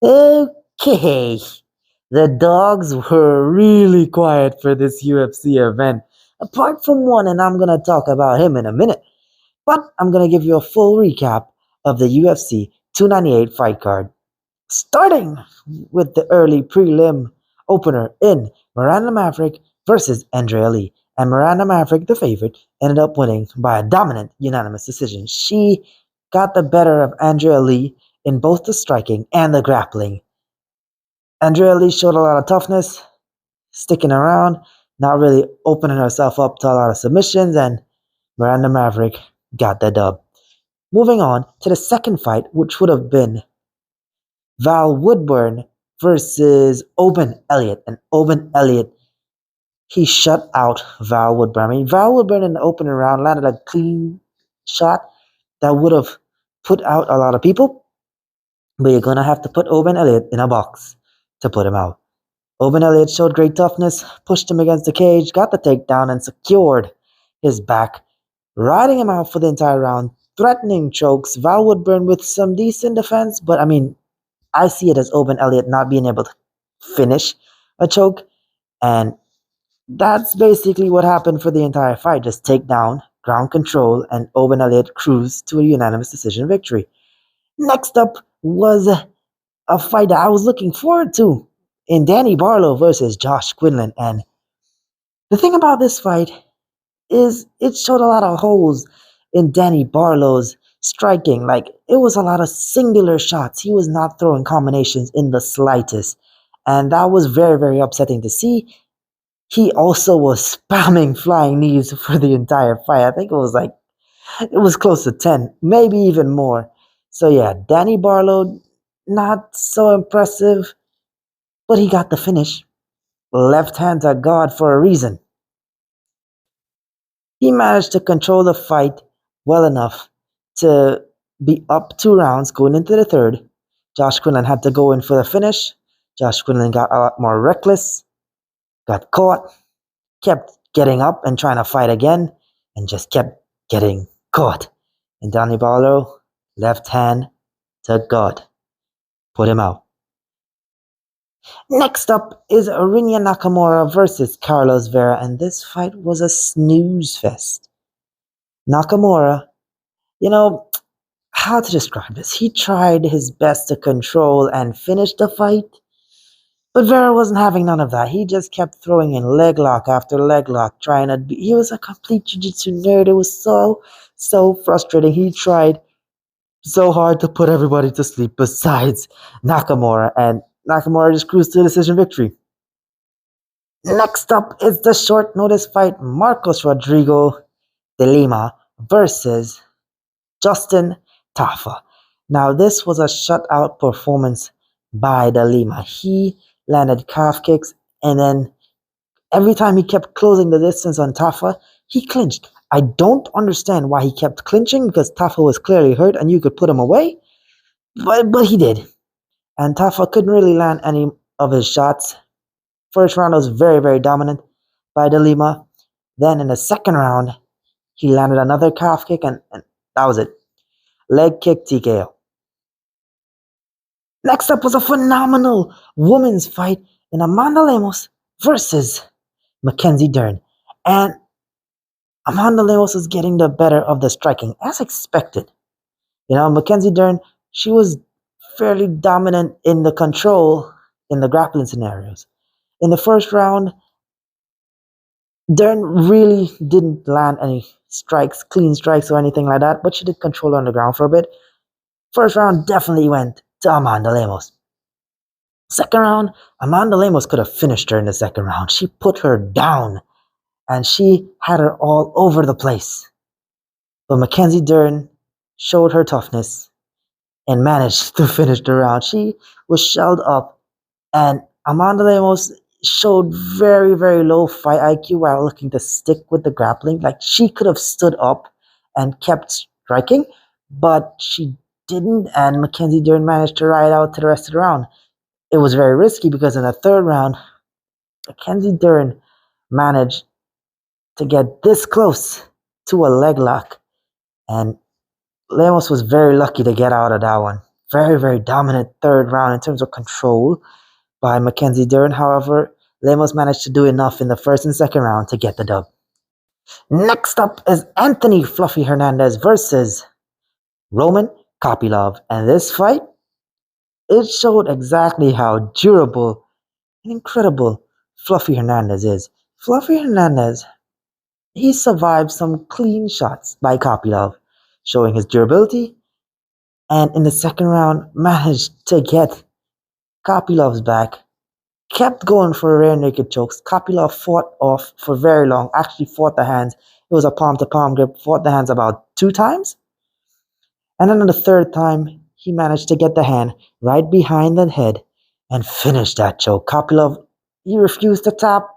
Okay, the dogs were really quiet for this UFC event, apart from one, and I'm gonna talk about him in a minute. But I'm gonna give you a full recap of the UFC 298 fight card, starting with the early prelim opener in Miranda Maverick versus Andrea Lee. And Miranda Maverick, the favorite, ended up winning by a dominant unanimous decision. She got the better of Andrea Lee in both the striking and the grappling. Andrea Lee showed a lot of toughness, sticking around, not really opening herself up to a lot of submissions, and Miranda Maverick got the dub. Moving on to the second fight, which would have been Val Woodburn versus Oben Elliott. And Oben Elliott, he shut out Val Woodburn. I mean, Val Woodburn in the opening round landed a clean shot that would have put out a lot of people, but you're going to have to put Oben Elliott in a box to put him out. Oben Elliott showed great toughness, pushed him against the cage, got the takedown, and secured his back, riding him out for the entire round, threatening chokes. Val Woodburn with some decent defense, but I mean, I see it as Oben Elliott not being able to finish a choke, and that's basically what happened for the entire fight. Just takedown, ground control, and Oben Elliott cruised to a unanimous decision victory. Next up was a fight that I was looking forward to in Danny Barlow versus Josh Quinlan. And the thing about this fight is it showed a lot of holes in Danny Barlow's striking. Like, it was a lot of singular shots. He was not throwing combinations in the slightest. And that was very, very upsetting to see. He also was spamming flying knees for the entire fight. I think it was close to 10, maybe even more. So yeah, Danny Barlow, not so impressive, but he got the finish. Left hand to God for a reason. He managed to control the fight well enough to be up 2 rounds going into the third. Josh Quinlan had to go in for the finish. Josh Quinlan got a lot more reckless, got caught, kept getting up and trying to fight again, and just kept getting caught. And Danny Barlow, left hand to God, put him out. Next up is Rinya Nakamura versus Carlos Vera, and this fight was a snooze fest. Nakamura, you know, how to describe this? He tried his best to control and finish the fight, but Vera wasn't having none of that. He just kept throwing in leg lock after leg lock, trying to be. He was a complete jiu-jitsu nerd. It was so frustrating. He tried so hard to put everybody to sleep besides Nakamura, and Nakamura just cruised to a decision victory. Next up is the short notice fight Marcos Rodrigo de Lima versus Justin Tafa. Now, this was a shutout performance by de Lima. He landed calf kicks, and then every time he kept closing the distance on Tafa, he clinched. I don't understand why he kept clinching, because Tafa was clearly hurt and you could put him away, but he did. And Tafa couldn't really land any of his shots. First round was very, very dominant by de Lima. Then in the second round, he landed another calf kick, and that was it. Leg kick TKO. Next up was a phenomenal women's fight in Amanda Lemos versus Mackenzie Dern. And Amanda Lemos was getting the better of the striking, as expected. Mackenzie Dern, she was fairly dominant in the control in the grappling scenarios. In the first round, Dern really didn't land any strikes, clean strikes or anything like that, but she did control on the ground for a bit. First round definitely went to Amanda Lemos. Second round, Amanda Lemos could have finished her in the second round. She put her down, and she had her all over the place. But Mackenzie Dern showed her toughness and managed to finish the round. She was shelled up, and Amanda Lemos showed very, very low fight IQ while looking to stick with the grappling. Like, she could have stood up and kept striking, but she didn't, and Mackenzie Dern managed to ride out to the rest of the round. It was very risky because in the third round, Mackenzie Dern managed to get this close to a leg lock, and Lemos was very lucky to get out of that one. very, very dominant third round in terms of control by Mackenzie Dern. However, Lemos managed to do enough in the first and second round to get the dub. Next up is Anthony Fluffy Hernandez versus Roman Kopylov. And this fight, it showed exactly how durable and incredible Fluffy Hernandez is. Fluffy Hernandez, he survived some clean shots by Kopylov, showing his durability, and in the second round managed to get Kopylov's back, kept going for rear naked chokes. Kopylov fought off for very long, actually fought the hands. It was a palm-to-palm grip, fought the hands about 2 times. And then on the third time, he managed to get the hand right behind the head and finish that choke. Kopylov, he refused to tap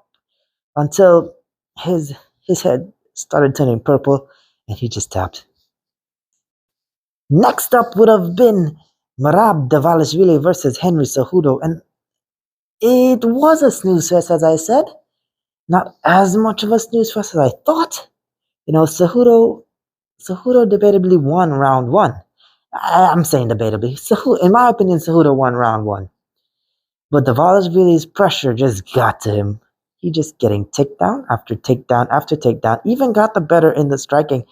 until his head started turning purple and he just tapped. Next up would have been Merab Dvalishvili versus Henry Cejudo, and it was a snooze fest, as I said. Not as much of a snooze fest as I thought. You know, Cejudo debatably won round 1. I'm saying debatably. In my opinion, Cejudo won round 1. But Dvalishvili's pressure just got to him. He just getting takedown after takedown after takedown. Even got the better in the striking.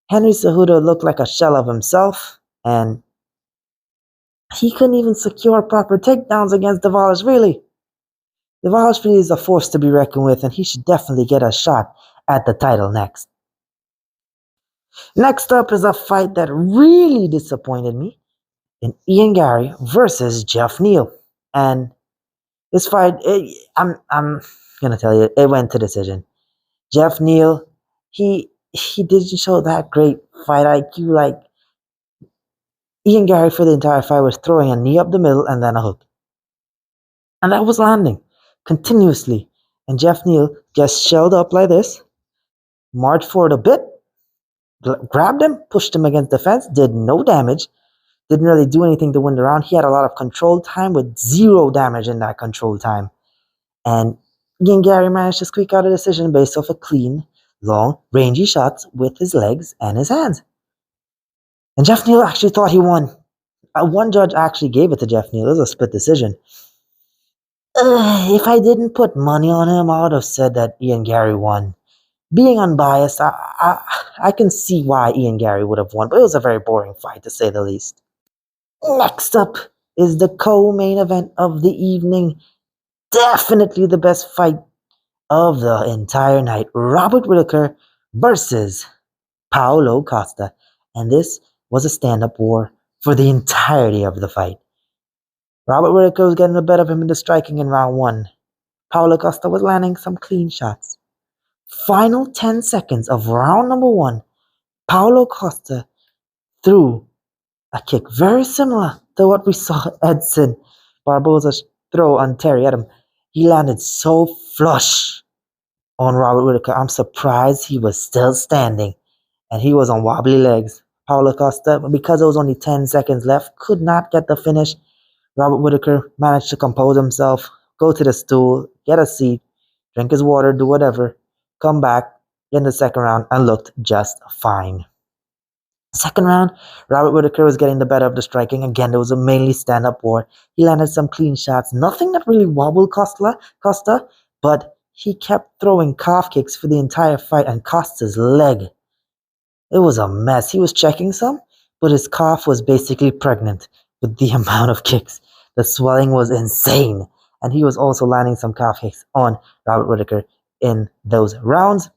Henry Cejudo looked like a shell of himself, and he couldn't even secure proper takedowns against Dvalishvili. Dvalishvili is a force to be reckoned with, and he should definitely get a shot at the title next. Next up is a fight that really disappointed me in Ian Garry versus Jeff Neal. And this fight, I'm gonna tell you, it went to decision. Jeff Neal, he didn't show that great fight IQ. Like Ian Garry for the entire fight was throwing a knee up the middle and then a hook. And that was landing continuously. And Jeff Neal just shelled up like this, marched forward a bit, grabbed him, pushed him against the fence, did no damage, didn't really do anything to win the round. He had a lot of control time with 0 damage in that control time. And Ian Garry managed to squeak out a decision based off a clean, long, rangy shots with his legs and his hands. And Jeff Neal actually thought he won. One judge actually gave it to Jeff Neal. It was a split decision. If I didn't put money on him, I would have said that Ian Garry won. Being unbiased, I can see why Ian Garry would have won, but it was a very boring fight, to say the least. Next up is the co-main event of the evening. Definitely the best fight of the entire night. Robert Whittaker versus Paulo Costa. And this was a stand-up war for the entirety of the fight. Robert Whittaker was getting the better of him in the striking in round 1. Paulo Costa was landing some clean shots. Final 10 seconds of round number 1, Paulo Costa threw a kick very similar to what we saw Edson Barboza throw on Terry Edom. He landed so flush on Robert Whittaker. I'm surprised he was still standing, and he was on wobbly legs. Paulo Costa, because it was only 10 seconds left, could not get the finish. Robert Whittaker managed to compose himself, go to the stool, get a seat, drink his water, do whatever, come back in the second round, and looked just fine. Second round, Robert Whittaker was getting the better of the striking. Again, there was a mainly stand-up war. He landed some clean shots. Nothing that really wobbled Costa, but he kept throwing calf kicks for the entire fight and Costa's leg. It was a mess. He was checking some, but his calf was basically pregnant with the amount of kicks. The swelling was insane. And he was also landing some calf kicks on Robert Whittaker in those rounds.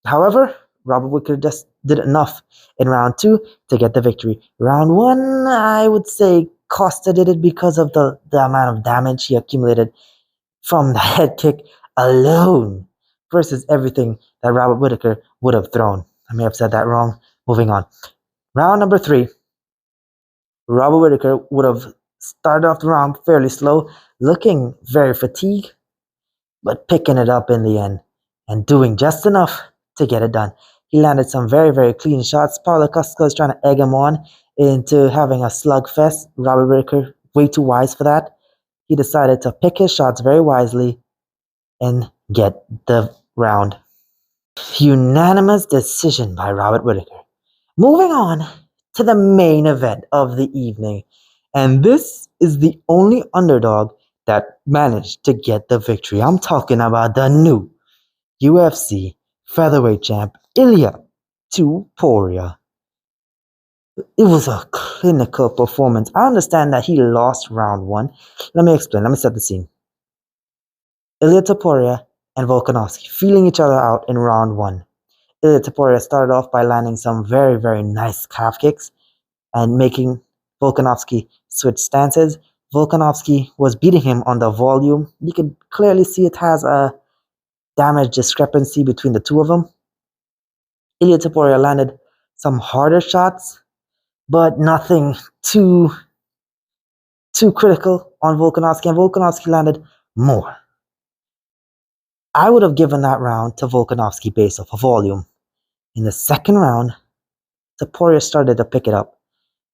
However, Robert Whittaker just did enough in round 2 to get the victory. Round 1, I would say Costa did it because of the amount of damage he accumulated from the head kick alone versus everything that Robert Whittaker would have thrown. I may have said that wrong. Moving on. Round number 3, Robert Whittaker would have started off the round fairly slow, looking very fatigued, but picking it up in the end and doing just enough to get it done. He landed some very, very clean shots. Paulo Costa was trying to egg him on into having a slugfest. Robert Whittaker, way too wise for that. He decided to pick his shots very wisely and get the round. Unanimous decision by Robert Whittaker. Moving on to the main event of the evening. And this is the only underdog that managed to get the victory. I'm talking about the new UFC featherweight champ, Ilya Tuporia. It was a clinical performance. I understand that he lost round one. Let me explain. Let me set the scene. Ilya Tuporia and Volkanovski feeling each other out in round one. Ilya Tuporia started off by landing some very, very nice calf kicks and making Volkanovski switch stances. Volkanovski was beating him on the volume. You can clearly see it has a damage discrepancy between the two of them. Ilya Tuporia landed some harder shots, but nothing too critical on Volkanovski, and Volkanovski landed more. I would have given that round to Volkanovski based off of volume. In the second round, Tuporia started to pick it up,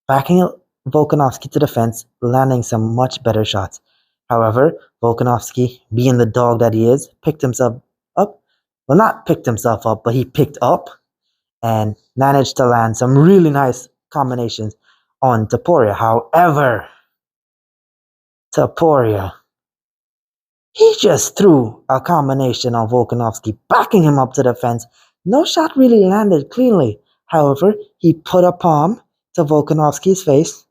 backing Volkanovski to the fence, landing some much better shots. However, Volkanovski, being the dog that he is, picked himself up. Well, not picked himself up, but he picked up and managed to land some really nice combinations on Tuporia. However, Tuporia, he just threw a combination on Volkanovski, backing him up to the fence. No shot really landed cleanly. However, he put a palm to Volkanovski's face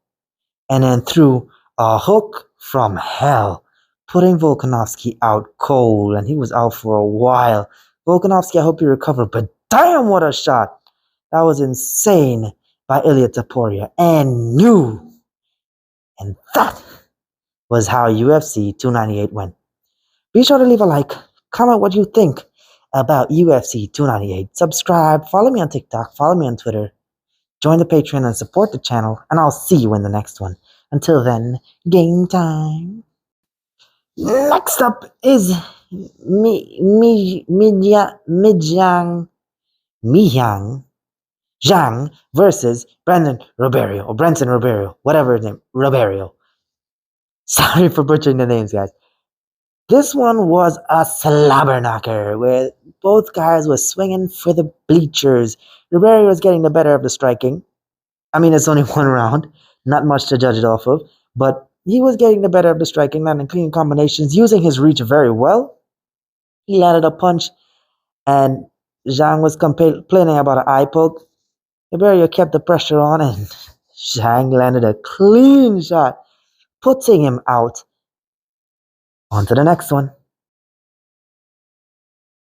and then threw a hook from hell, putting Volkanovski out cold, and he was out for a while. Volkanovski, I hope you recover, but damn, what a shot! That was insane by Ilya Tuporia, and new. And that was how UFC 298 went. Be sure to leave a like, comment what you think about UFC 298, subscribe, follow me on TikTok, follow me on Twitter, join the Patreon and support the channel, and I'll see you in the next one. Until then, game time. Next up is Miyang Zhang versus Brendan Roberio, or Brenton Roberio, whatever his name, Roberio. Sorry for butchering the names, guys. This one was a slobber knocker, where both guys were swinging for the bleachers. Roberio was getting the better of the striking. I mean, it's only one round, not much to judge it off of, but he was getting the better of the striking, landing clean combinations, using his reach very well. He landed a punch, and Zhang was complaining about an eye poke. Roberio kept the pressure on, and Zhang landed a clean shot, putting him out. On to the next one.